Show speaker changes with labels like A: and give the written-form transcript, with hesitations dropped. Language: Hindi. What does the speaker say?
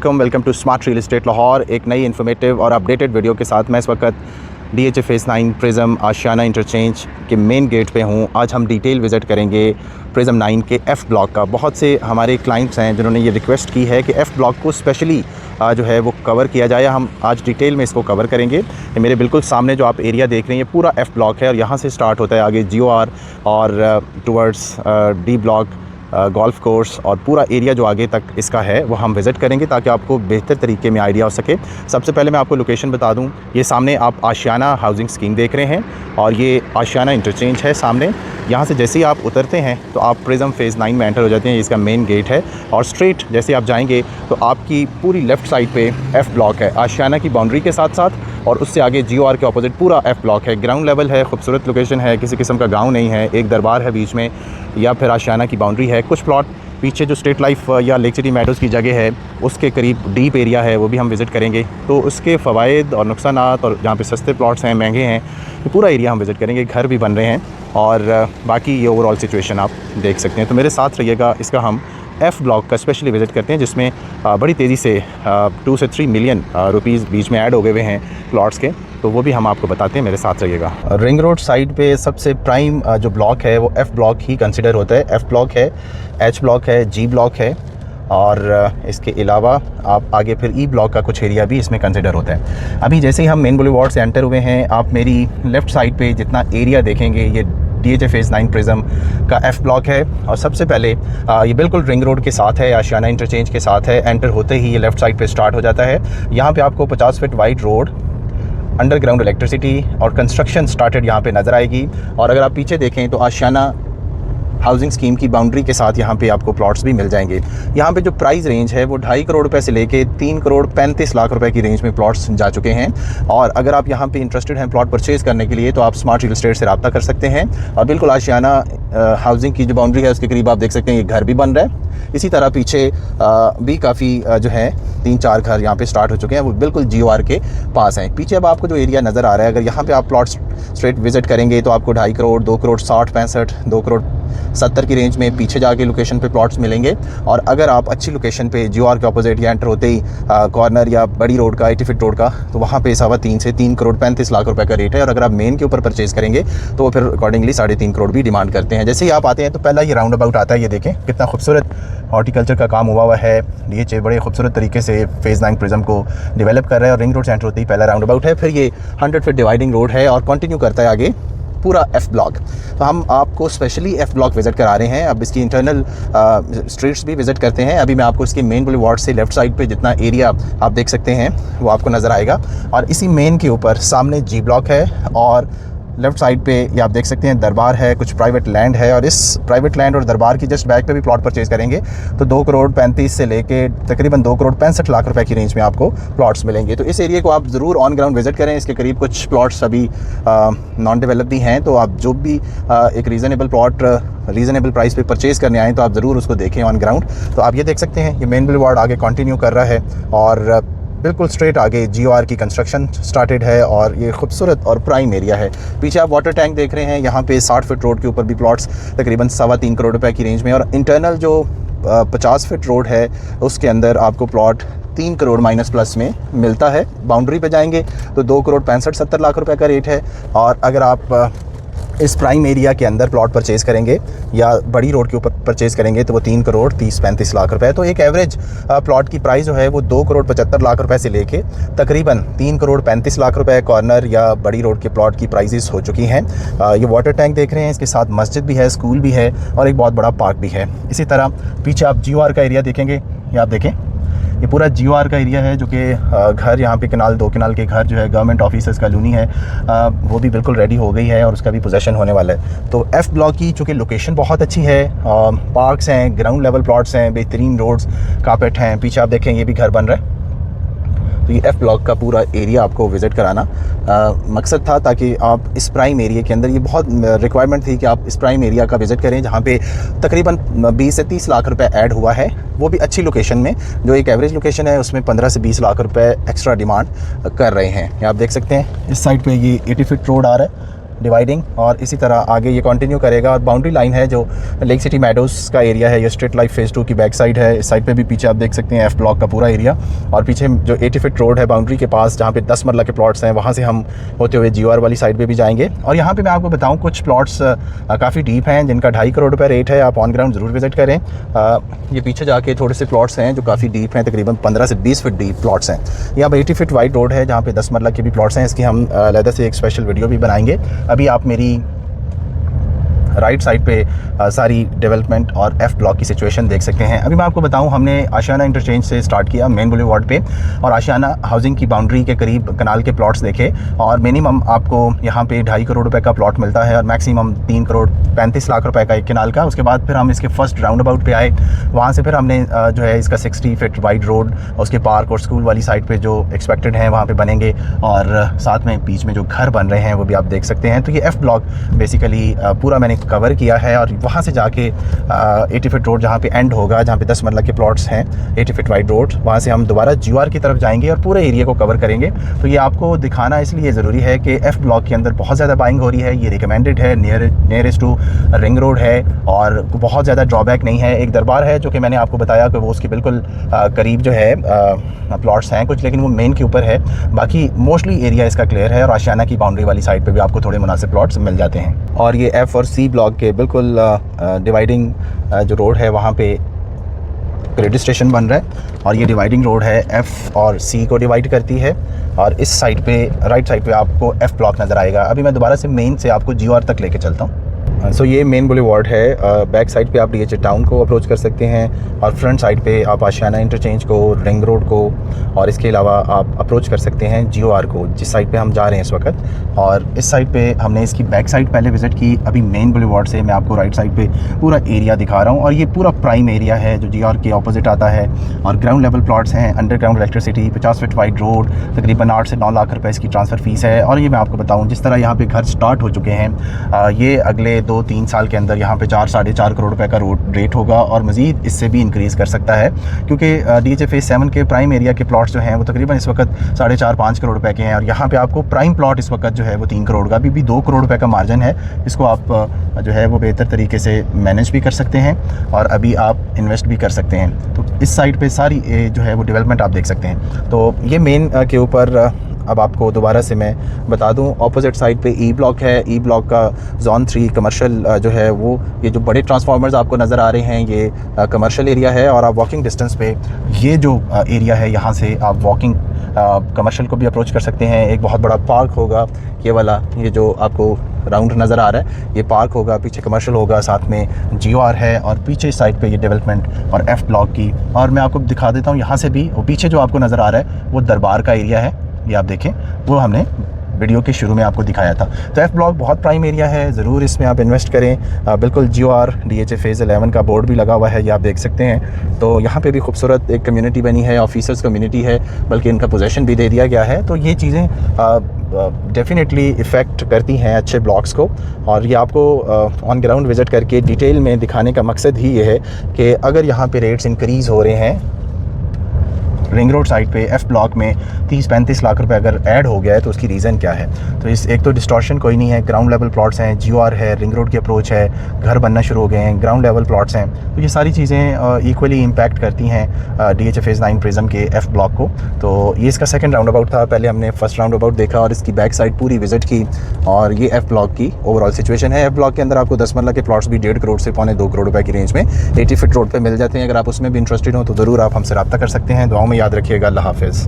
A: Welcome to smart real estate Lahore. एक नई इन्फॉर्मेटिव और अपडेटेड वीडियो के साथ मैं इस वक्त DHA फेज़ 9 प्रिज्म आशियाना इंटरचेंज के मेन गेट पे हूँ। आज हम डिटेल विज़िट करेंगे प्रिज्म 9 के F ब्लॉक का। बहुत से हमारे क्लाइंट्स हैं जिन्होंने ये रिक्वेस्ट की है कि F ब्लॉक को स्पेशली जो है वो कवर किया जाए। हम आज डिटेल में इसको कवर करेंगे। मेरे बिल्कुल सामने जो आप एरिया देख रहे हैं ये पूरा F ब्लॉक है और यहाँ से स्टार्ट होता है आगे GOR और towards D block, golf course और पूरा एरिया जो आगे तक इसका है वो हम विज़िट करेंगे ताकि आपको बेहतर तरीके में आइडिया हो सके। सबसे पहले मैं आपको लोकेशन बता दूं, ये सामने आप आशियाना हाउसिंग स्कीम देख रहे हैं और ये आशियाना इंटरचेंज है सामने। यहाँ से जैसे ही आप उतरते हैं तो आप प्रिज्म फेज़ 9 में एंटर हो जाते हैं। इसका मेन गेट है और स्ट्रेट जैसे आप जाएंगे तो आपकी पूरी लेफ़्ट साइड पे F ब्लॉक है आशियाना की बाउंड्री के साथ साथ, और उससे आगे GOR के ऑपोजिट पूरा F ब्लॉक है। ग्राउंड लेवल है, खूबसूरत लोकेशन है, किसी किस्म का गाँव नहीं है, एक दरबार है बीच में या फिर आशियाना की बाउंड्री है। कुछ प्लॉट पीछे जो स्टेट लाइफ या लेक सिटी मेडोज़ की जगह है उसके करीब डीप एरिया है, वो भी हम विज़िट करेंगे। तो उसके फ़वाइद और नुकसानात और जहाँ पे सस्ते प्लॉट्स हैं, महंगे हैं, तो पूरा एरिया हम विज़िट करेंगे। घर भी बन रहे हैं और बाकी ये ओवरऑल सिचुएशन आप देख सकते हैं। तो मेरे साथ रहिएगा। इसका हम F ब्लॉक का स्पेशली विज़िट करते हैं जिसमें बड़ी तेज़ी से 2 से 3 मिलियन रुपीज़ बीच में ऐड हो गए हुए हैं प्लॉट्स के, तो वो भी हम आपको बताते हैं। मेरे साथ रहिएगा। रिंग रोड साइड पे सबसे प्राइम जो ब्लॉक है वो F ब्लॉक ही कंसिडर होता है। F ब्लॉक है, H ब्लॉक है, G ब्लॉक है और इसके अलावा आप आगे फिर E ब्लॉक का कुछ एरिया भी इसमें कंसिडर होता है। अभी जैसे ही हम मेन बुलेवार्ड से एंटर हुए हैं, आप मेरी लेफ़्ट साइड पे जितना एरिया देखेंगे ये DHA फेज़ 9 प्रिज्म का F ब्लॉक है और सबसे पहले ये बिल्कुल रिंग रोड के साथ है, आशियाना इंटरचेंज के साथ है। एंटर होते ही ये लेफ़्ट साइड पे स्टार्ट हो जाता है। यहाँ पे आपको 50 feet wide road, underground electricity और कंस्ट्रक्शन स्टार्टेड यहाँ पे नज़र आएगी। और अगर आप पीछे देखें तो आशियाना हाउसिंग स्कीम की बाउंड्री के साथ यहाँ पे आपको प्लॉट्स भी मिल जाएंगे। यहाँ पे जो प्राइस रेंज है वो 2.5 करोड़ रुपए से लेके 3 करोड़ 35 लाख रुपए की रेंज में प्लॉट्स जा चुके हैं। और अगर आप यहाँ पे इंटरेस्टेड हैं प्लॉट परचेज़ करने के लिए तो आप स्मार्ट रियल एस्टेट से रब्ता कर सकते हैं। और बिल्कुल आशियाना हाउसिंग की जो बाउंड्री है उसके करीब आप देख सकते हैं ये घर भी बन रहा है। इसी तरह पीछे भी काफ़ी जो है 3-4 घर यहाँ पे स्टार्ट हो चुके हैं, वो बिल्कुल GOR के पास हैं। पीछे अब आपको जो एरिया नज़र आ रहा है, अगर यहाँ पे आप प्लॉट स्ट्रेट विज़िट करेंगे तो आपको 2.5 करोड़, 2 करोड़ 60-65, 2 करोड़ 70 की रेंज में पीछे जाके लोकेशन पे प्लॉट्स मिलेंगे। और अगर आप अच्छी लोकेशन पे GOR के ऑपोजिट या एंटर होते ही कॉर्नर या बड़ी रोड का 80 फीट रोड का, तो वहाँ पे 3.25 से 3 करोड़ 35 लाख रुपए का रेट है। और अगर आप मेन के ऊपर परचेज़ करेंगे तो वो फिर अकॉर्डिंगली 3.5 करोड़ भी डिमांड करते हैं। जैसे ही आप आते हैं तो पहला ये राउंड अबाउट आता है, ये देखें कितना खूबसूरत हॉर्टिकल्चर का काम हुआ है। DHA बड़े खूबसूरत तरीके से फेज़ 9 प्रिज्म को डेवलप कर रहा है और रिंग रोड सेंटर होते ही पहला राउंड अबाउट है। फिर ये 100 फीट डिवाइडिंग रोड है और कंटिन्यू करता है आगे पूरा F ब्लॉक। तो हम आपको स्पेशली F ब्लॉक विज़िट करा रहे हैं। अब इसकी इंटरनल स्ट्रीट्स भी विज़िट करते हैं। अभी मैं आपको इसके मेन बुलेवार्ड से लेफ़्ट साइड पे जितना एरिया आप देख सकते हैं वो आपको नज़र आएगा। और इसी मेन के ऊपर सामने G ब्लॉक है और लेफ़्ट साइड पे ये आप देख सकते हैं दरबार है, कुछ प्राइवेट लैंड है। और इस प्राइवेट लैंड और दरबार की जस्ट बैक पे भी प्लॉट परचेज़ करेंगे तो 2 करोड़ 35 से लेके तकरीबन 2 करोड़ 65 लाख रुपए की रेंज में आपको प्लॉट्स मिलेंगे। तो इस एरिया को आप ज़रूर ऑन ग्राउंड विज़िट करें। इसके करीब कुछ प्लॉट्स अभी नॉन डेवलप भी हैं, तो आप जो भी एक रीज़नेबल प्लॉट रीज़नेबल प्राइस पे परचेज़ करने आएँ तो आप ज़रूर उसको देखें ऑन ग्राउंड। तो आप ये देख सकते हैं ये मेन बुलेवार्ड आगे कंटिन्यू कर रहा है और बिल्कुल स्ट्रेट आगे GOR की कंस्ट्रक्शन स्टार्टेड है और ये खूबसूरत और प्राइम एरिया है। पीछे आप वाटर टैंक देख रहे हैं, यहाँ पे 60 फीट रोड के ऊपर भी प्लॉट्स तकरीबन 3.25 करोड़ रुपए की रेंज में। और इंटरनल जो 50 फीट रोड है उसके अंदर आपको प्लॉट 3 करोड़ माइनस प्लस में मिलता है। बाउंड्री पे जाएंगे तो 2 करोड़ 65-70 लाख रुपए का रेट है। और अगर आप इस प्राइम एरिया के अंदर प्लॉट परचेज़ करेंगे या बड़ी रोड के ऊपर परचेज़ करेंगे तो वो 3 करोड़ 30-35 लाख रुपए है। तो एक एवरेज प्लॉट की प्राइस जो है वो 2 करोड़ 75 लाख रुपए से लेके तकरीबन 3 करोड़ 35 लाख रुपए कॉर्नर या बड़ी रोड के प्लॉट की प्राइसेस हो चुकी हैं। ये वाटर टैंक देख रहे हैं, इसके साथ मस्जिद भी है, स्कूल भी है और एक बहुत बड़ा पार्क भी है। इसी तरह पीछे आप GOR का एरिया देखेंगे, ये आप देखें ये पूरा GOR का एरिया है जो कि घर यहाँ पे केनाल 2 केनाल के घर जो है गवर्नमेंट ऑफिसर्स कॉलोनी है, वो भी बिल्कुल रेडी हो गई है और उसका भी पोजेसन होने वाला है। तो F ब्लॉक की चूँकि लोकेशन बहुत अच्छी है, पार्क्स हैं, ग्राउंड लेवल प्लॉट्स हैं, बेहतरीन रोड्स, कारपेट हैं। पीछे आप देखें ये भी घर बन रहा है। तो ये F ब्लॉक का पूरा एरिया आपको विज़िट कराना मकसद था ताकि आप इस प्राइम एरिया के अंदर, ये बहुत रिक्वायरमेंट थी कि आप इस प्राइम एरिया का विज़िट करें जहाँ पे तकरीबन 20 से 30 लाख रुपए ऐड हुआ है, वो भी अच्छी लोकेशन में। जो एक एवरेज लोकेशन है उसमें 15 से 20 लाख रुपए एक्स्ट्रा डिमांड कर रहे हैं। ये आप देख सकते हैं इस साइड पे ये 80 फीट रोड आ रहा है डिवाइडिंग, और इसी तरह आगे ये कंटिन्यू करेगा। और बाउंड्री लाइन है जो लेक सिटी मेडोज़ का एरिया है, ये स्ट्रीट लाइफ फेज़ 2 की बैक साइड है। इस साइड पे भी पीछे आप देख सकते हैं एफ ब्लॉक का पूरा एरिया, और पीछे जो 80 फीट रोड है बाउंड्री के पास जहाँ पे 10 मरला के प्लॉट्स हैं, वहाँ से हम होते हुए GOR वाली साइड पे भी जाएंगे। और यहाँ पे मैं आपको बताऊँ कुछ प्लॉट्स काफ़ी डीप हैं जिनका 2.5 करोड़ रुपये रेट है। आप ऑन ग्राउंड ज़रूर विजिट करें। ये पीछे जाके थोड़े से प्लॉट्स हैं जो काफ़ी डीप हैं, तकरीबन 15 से 20 फीट डीप प्लॉट्स हैं। यहाँ पर 80 फीट वाइड रोड है जहाँ पे 10 मरला के भी प्लॉट्स हैं। इसकी हम अलग से एक स्पेशल वीडियो भी बनाएंगे। अभी आप मेरी राइट साइड पे सारी डेवलपमेंट और एफ ब्लॉक की सिचुएशन देख सकते हैं। अभी मैं आपको बताऊं, हमने आशियाना इंटरचेंज से स्टार्ट किया मेन बुलेवार्ड पे, और आशियाना हाउसिंग की बाउंड्री के करीब कनाल के प्लॉट्स देखे, और मिनिमम आपको यहाँ पे 2.5 करोड़ रुपए का प्लॉट मिलता है और मैक्सिमम 3 करोड़ 35 लाख रुपए का एक कनाल का। उसके बाद फिर हम इसके फर्स्ट राउंड अबाउट पे आए, वहाँ से फिर हमने जो है इसका 60 फीट वाइड रोड, उसके पार्क और स्कूल वाली साइड पर जो एक्सपेक्टेड हैं वहाँ पर बनेंगे, और साथ में बीच में जो घर बन रहे हैं वो भी आप देख सकते हैं। तो ये एफ ब्लॉक बेसिकली पूरा मैंने कवर किया है, और वहाँ से जाके 80 फीट रोड जहाँ पे एंड होगा, जहाँ पे 10 मरला के प्लॉट्स हैं, 80 फीट वाइड रोड, वहाँ से हम दोबारा GOR की तरफ जाएंगे और पूरे एरिया को कवर करेंगे। तो ये आपको दिखाना इसलिए ज़रूरी है कि एफ ब्लॉक के अंदर बहुत ज़्यादा बाइंग हो रही है, ये रिकमेंडेड है, नियरेस्ट टू रिंग रोड है, और बहुत ज़्यादा ड्रॉबैक नहीं है। एक दरबार है जो कि मैंने आपको बताया कि वो उसके बिल्कुल करीब जो है प्लॉट्स हैं कुछ, लेकिन वो मेन के ऊपर है। बाकी मोस्टली एरिया इसका क्लियर है, और आशियाना की बाउंड्री वाली साइड पे भी आपको थोड़े मुनासिब प्लॉट्स मिल जाते हैं। और ये F और C ब्लॉक के बिल्कुल डिवाइडिंग जो रोड है वहाँ पे क्रेडिट स्टेशन बन रहा है, और ये डिवाइडिंग रोड है F और C को डिवाइड करती है। और इस साइड पे राइट साइड पे आपको F ब्लॉक नज़र आएगा। अभी मैं दोबारा से मेन से आपको GOR तक लेके चलता हूँ। सो ये मेन बुलेवार्ड है। बैक साइड पे आप DHA टाउन को अप्रोच कर सकते हैं, और फ्रंट साइड पे आप आशियाना इंटरचेंज को, रिंग रोड को, और इसके अलावा आप अप्रोच कर सकते हैं GOR को, जिस साइड पे हम जा रहे हैं इस वक्त। और इस साइड पे हमने इसकी बैक साइड पहले विज़िट की। अभी मेन बुलेवार्ड से मैं आपको राइट साइड पे पूरा एरिया दिखा रहा हूँ, और ये पूरा प्राइम एरिया है जो GOR के ऑपोजिट आता है, और ग्राउंड लेवल प्लॉट्स हैं, underground electricity, 50 feet wide road, तकरीबन 8 से 9 लाख रुपये इसकी ट्रांसफ़र फ़ीस है। और ये मैं आपको बताऊँ, जिस तरह यहाँ पर घर स्टार्ट हो चुके हैं, ये अगले 2-3 साल के अंदर यहाँ पे 4-4.5 करोड़ रुपए का रोड रेट होगा, और मज़ीद इससे भी इंक्रीज़ कर सकता है, क्योंकि DHA फेज़ 7 के प्राइम एरिया के प्लॉट्स जो हैं वो तकरीबन इस वक्त 4.5-5 करोड़ रुपए के हैं, और यहाँ पे आपको प्राइम प्लॉट इस वक्त जो है वो 3 करोड़ का, अभी भी 2 करोड़ रुपए का मार्जिन है। इसको आप जो है वो बेहतर तरीके से मैनेज भी कर सकते हैं, और अभी आप इन्वेस्ट भी कर सकते हैं। तो इस साइड पर सारी जो है वो डेवलपमेंट आप देख सकते हैं। तो ये मेन के ऊपर अब आपको दोबारा से मैं बता दूं, ऑपोजिट साइड पे E ब्लॉक है। E ब्लॉक का जोन 3 कमर्शियल जो है वो, ये जो बड़े ट्रांसफार्मर्स आपको नज़र आ रहे हैं ये कमर्शियल एरिया है, और आप वॉकिंग डिस्टेंस पे ये जो एरिया है यहाँ से आप वॉकिंग कमर्शियल को भी अप्रोच कर सकते हैं। एक बहुत बड़ा पार्क होगा, ये वाला, ये जो आपको राउंड नज़र आ रहा है ये पार्क होगा, पीछे कमर्शियल होगा, साथ में GOR है, और पीछे साइड पे ये डेवलपमेंट और F ब्लॉक की। और मैं आपको दिखा देता हूँ यहाँ से भी, वो पीछे जो आपको नज़र आ रहा है वो दरबार का एरिया है, ये आप देखें, वो हमने वीडियो के शुरू में आपको दिखाया था। तो F ब्लॉक बहुत प्राइम एरिया है, ज़रूर इसमें आप इन्वेस्ट करें। बिल्कुल GOR DHA फेज़ 11 का बोर्ड भी लगा हुआ है, ये आप देख सकते हैं। तो यहाँ पे भी खूबसूरत एक कम्युनिटी बनी है, ऑफिसर्स कम्युनिटी है, बल्कि इनका पोजेसन भी दे दिया गया है। तो ये चीज़ें डेफिनेटली इफ़ेक्ट करती हैं अच्छे ब्लॉक्स को, और ये आपको ऑन ग्राउंड विज़िट करके डिटेल में दिखाने का मकसद ही ये है कि अगर यहाँ पे रेट्स इंक्रीज़ हो रहे हैं रिंग रोड साइड पे F ब्लॉक में 30-35 लाख रुपए अगर ऐड हो गया है तो उसकी रीज़न क्या है। तो इस एक तो डिस्टॉर्शन कोई नहीं है, ग्राउंड लेवल प्लॉट्स हैं, GOR है, रिंग रोड की अप्रोच है, घर बनना शुरू हो गए हैं, ग्राउंड लेवल प्लॉट्स हैं। तो ये सारी चीज़ें इक्वली इम्पैक्ट करती हैं DHA फेज़ 9 प्रिज्म के F ब्लॉक को। तो ये इसका सेकंड राउंड अबाउट था, पहले हमने फर्स्ट राउंड अबाउट देखा और इसकी बैक साइड पूरी विजिट की, और ये F ब्लॉक की ओवरऑल सिचुएशन है। F ब्लॉक के अंदर आपको 10 मरला के प्लॉट्स भी 1.5 करोड़ से 2.25 करोड़ रुपए की रेंज में 80 फीट रोड पर मिल जाते हैं। अगर आप उसमें भी इंटरेस्टेड हो तो ज़रूर आप हमसे रब्ता कर सकते हैं। दुआओं में याद रखिएगा। अल्लाह हाफ़िज़।